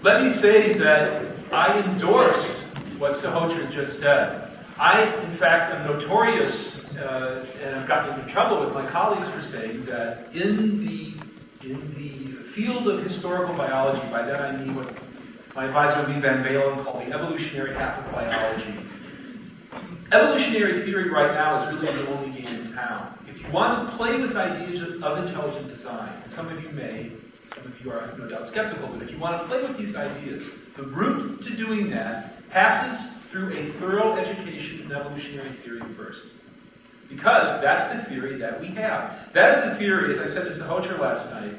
Let me say that I endorse what Sahotra just said. I, in fact, am notorious, and I've gotten into trouble with my colleagues for saying that in the field of historical biology, by that I mean what my advisor Lee Van Valen called the evolutionary half of biology. Evolutionary theory right now is really the only game in town. If you want to play with ideas of intelligent design, and some of you may, some of you are no doubt skeptical, but if you want to play with these ideas, the route to doing that passes through a thorough education in evolutionary theory first. Because that's the theory that we have. That's the theory, as I said to Sahotra last night,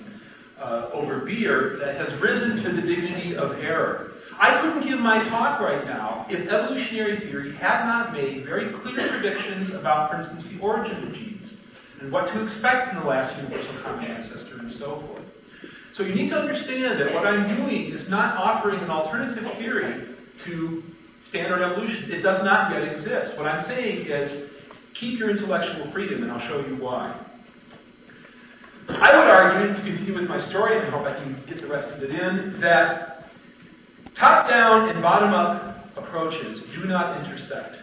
over beer, that has risen to the dignity of error. I couldn't give my talk right now if evolutionary theory had not made very clear predictions about, for instance, the origin of genes, and what to expect in the last universal common ancestor, and so forth. So you need to understand that what I'm doing is not offering an alternative theory to standard evolution. It does not yet exist. What I'm saying is, keep your intellectual freedom, and I'll show you why. I would argue, to continue with my story, and I hope I can get the rest of it in, that top-down and bottom-up approaches do not intersect.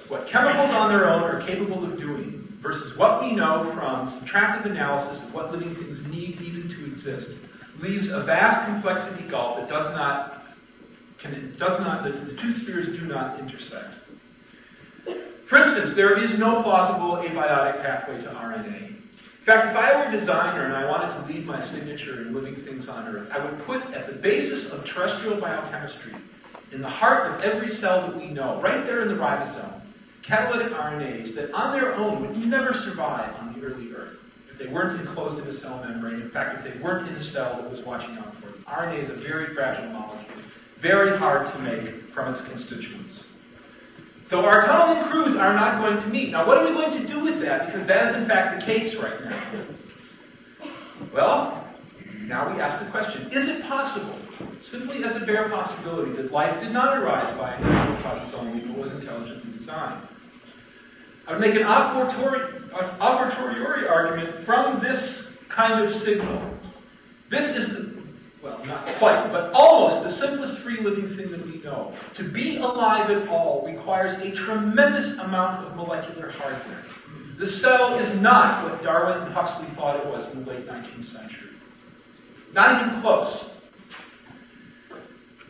What chemicals on their own are capable of doing versus what we know from subtractive analysis of what living things need even to exist leaves a vast complexity gulf that the two spheres do not intersect. For instance, there is no plausible abiotic pathway to RNA. In fact, if I were a designer and I wanted to leave my signature in living things on Earth, I would put at the basis of terrestrial biochemistry, in the heart of every cell that we know, right there in the ribosome, catalytic RNAs that on their own would never survive on the early Earth if they weren't enclosed in a cell membrane. In fact, if they weren't in a cell that was watching out for them. RNA is a very fragile molecule, very hard to make from its constituents. So our tunneling crews are not going to meet. Now, what are we going to do with that? Because that is, in fact, the case right now. Well, now we ask the question, is it possible, simply as a bare possibility, that life did not arise by natural causes only, but was intelligently designed? I would make an a fortiori argument from this kind of signal. This is well, not quite, but almost the simplest free living thing that we know. To be alive at all requires a tremendous amount of molecular hardware. The cell is not what Darwin and Huxley thought it was in the late 19th century. Not even close.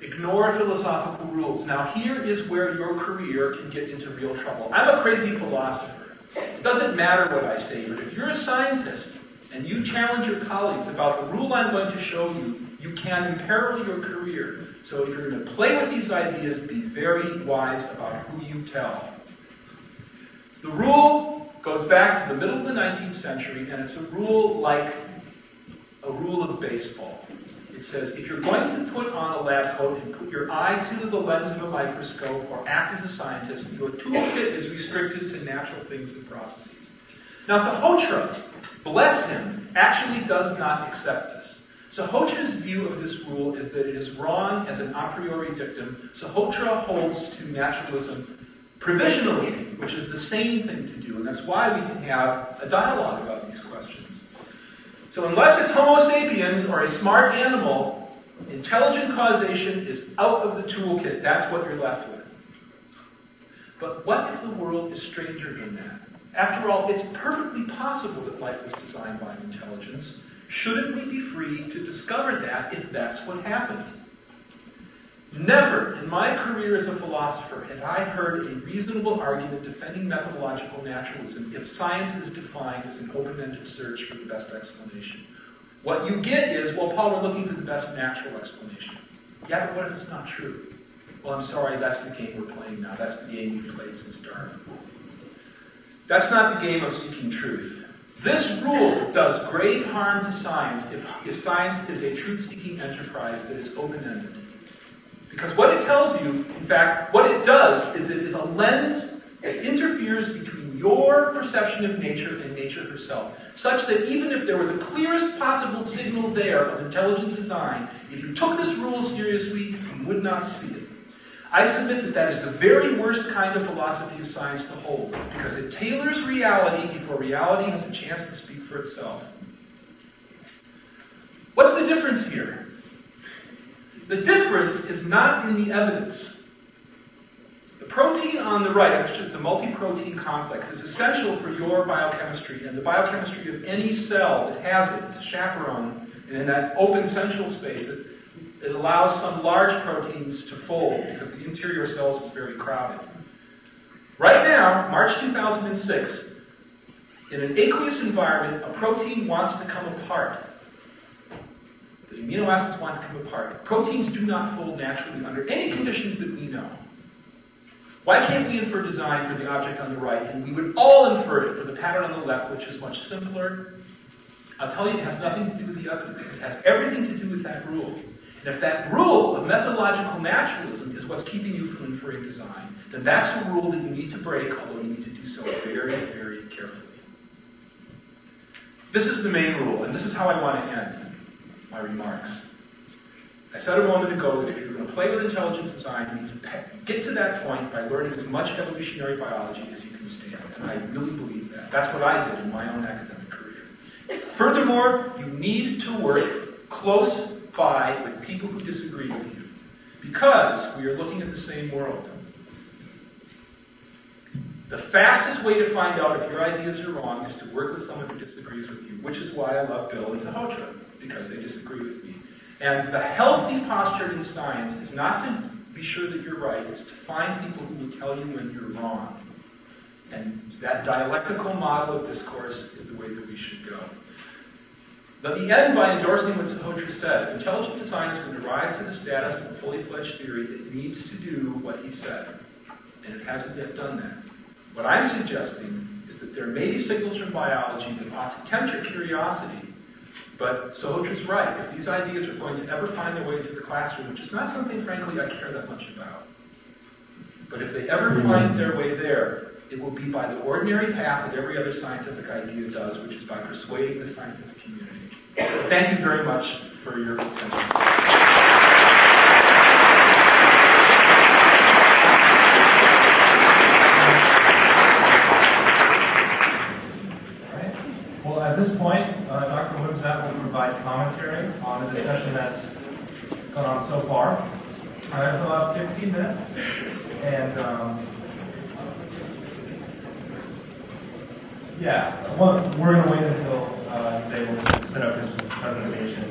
Ignore philosophical rules. Now here is where your career can get into real trouble. I'm a crazy philosopher. It doesn't matter what I say, but if you're a scientist and you challenge your colleagues about the rule I'm going to show you, you can imperil your career. So if you're going to play with these ideas, be very wise about who you tell. The rule goes back to the middle of the 19th century, and it's a rule like a rule of baseball. It says, if you're going to put on a lab coat and put your eye to the lens of a microscope or act as a scientist, your toolkit is restricted to natural things and processes. Now, Sahotra, bless him, actually does not accept this. Sahotra's view of this rule is that it is wrong as an a priori dictum. Sahotra holds to naturalism provisionally, which is the same thing to do, and that's why we can have a dialogue about these questions. So unless it's Homo sapiens or a smart animal, intelligent causation is out of the toolkit. That's what you're left with. But what if the world is stranger than that? After all, it's perfectly possible that life was designed by intelligence. Shouldn't we be free to discover that if that's what happened? Never in my career as a philosopher have I heard a reasonable argument defending methodological naturalism if science is defined as an open-ended search for the best explanation. What you get is, well, Paul, we're looking for the best natural explanation. Yeah, but what if it's not true? Well, I'm sorry, that's the game we're playing now. That's the game we've played since Darwin. That's not the game of seeking truth. This rule does grave harm to science if science is a truth-seeking enterprise that is open-ended. Because what it tells you, in fact, what it does is it is a lens that interferes between your perception of nature and nature herself, such that even if there were the clearest possible signal there of intelligent design, if you took this rule seriously, you would not see it. I submit that that is the very worst kind of philosophy of science to hold, because it tailors reality before reality has a chance to speak for itself. What's the difference here? The difference is not in the evidence. The protein on the right, actually it's a multi-protein complex, is essential for your biochemistry and the biochemistry of any cell that has it. It's a chaperone, and in that open central space, it allows some large proteins to fold because the interior cells is very crowded. Right now, March 2006, in an aqueous environment, a protein wants to come apart. The amino acids want to come apart. Proteins do not fold naturally under any conditions that we know. Why can't we infer design for the object on the right, and we would all infer it for the pattern on the left, which is much simpler? I'll tell you, it has nothing to do with the evidence. It has everything to do with that rule. And if that rule of methodological naturalism is what's keeping you from inferring design, then that's a rule that you need to break, although you need to do so very, very carefully. This is the main rule, and this is how I want to end my remarks. I said a moment ago that if you're going to play with intelligent design, you need to get to that point by learning as much evolutionary biology as you can stand. And I really believe that. That's what I did in my own academic career. Furthermore, you need to work close by with people who disagree with you, because we are looking at the same world. The fastest way to find out if your ideas are wrong is to work with someone who disagrees with you, which is why I love Bill and Sahotra, because they disagree with me. And the healthy posture in science is not to be sure that you're right, it's to find people who will tell you when you're wrong. And that dialectical model of discourse is the way that we should go. Let me end by endorsing what Sahotra said. If intelligent design is going to rise to the status of a fully fledged theory, it needs to do what he said. And it hasn't yet done that. What I'm suggesting is that there may be signals from biology that ought to tempt your curiosity. But Sahotra's right. If these ideas are going to ever find their way into the classroom, which is not something, frankly, I care that much about. But if they ever find their way there, it will be by the ordinary path that every other scientific idea does, which is by persuading the scientific community. Thank you very much for your attention. Well, at this point, Dr. Wimsatt will provide commentary on the discussion that's gone on so far. I have about 15 minutes, and we're going to wait until he's able to set up his presentation.